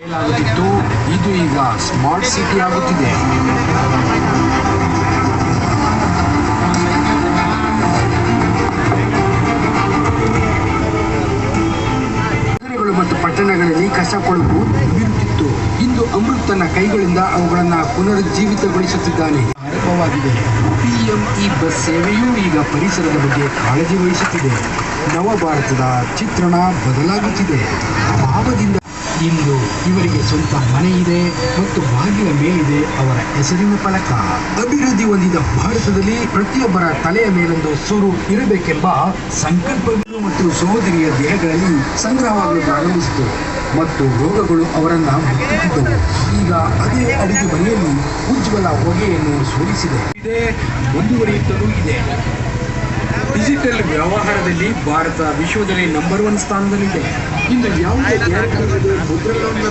ಹೇಳಲಾಗುತ್ತಿತ್ತು, ಇದು ಈಗ smart city ಆಗುತ್ತಿದೆ. ನಗರಗಳು ಮತ್ತು ಪಟ್ಟಣಗಳಲ್ಲಿ ಕಸ ಕೊಳಕು ಬೀರುತ್ತಿತ್ತು. ಇಂದು ಅಮೃತ್ ತನ್ನ ಕೈಗಳಿಂದ ಅವುಗಳನ್ನು ಪುನರುಜ್ಜೀವಿತಗೊಳಿಸುತ್ತಿದ್ದಾನೆ. ಆರಂಭವಾಗಿದೆ. PME ಬಸ್ ಸೇವೆಯೂ ಈಗ ಪರಿಸರದ ಬಗ್ಗೆ ಕಾಳಜಿ ವಹಿಸುತ್ತಿದೆ. ನವ ಭಾರತದ ಚಿತ್ರಣ ಬದಲಾಗುತ್ತಿದೆ. ಭಾವದಿಂದ ಇಂದು ಇವರಿಗೆ ಸ್ವಂತ ಮನೆ ಇದೆ ಮತ್ತು ಬಾಗಿಲ ಮೇಲಿದೆ ಅವರ ಹೆಸರಿನ ಫಲಕ. ಅಭಿವೃದ್ಧಿ ಹೊಂದಿದ ಭಾರತದಲ್ಲಿ ಪ್ರತಿಯೊಬ್ಬರ ತಲೆಯ ಮೇಲೊಂದು ಸೂರು ಇರಬೇಕೆಂಬ ಸಂಕಲ್ಪಗಳು ಮತ್ತು ಸಹೋದರಿಯ ದೇಹಗಳಲ್ಲಿ ಸಂಗ್ರಹವಾಗಲು ಪ್ರಾರಂಭಿಸಿತು ಮತ್ತು ರೋಗಗಳು ಅವರನ್ನು ಮುಟ್ಟುತ್ತಿದ್ದವು. ಈಗ ಅದೇ ಅಡುಗೆ ಮನೆಯಲ್ಲಿ ಉಜ್ವಲ ಹೊಗೆಯನ್ನು ಸೋರಿಸಿದೆ. ಇದೇ ಮುಂದುವರಿಯುತ್ತಲೂ ಇದೆ. ಡಿಜಿಟಲ್ ವ್ಯವಹಾರದಲ್ಲಿ ಭಾರತ ವಿಶ್ವದಲ್ಲಿ ನಂಬರ್ 1 ಸ್ಥಾನದಲ್ಲಿದೆ. ಇಂದು ಯಾವುದೇ ಮುದ್ರೆಗಳನ್ನು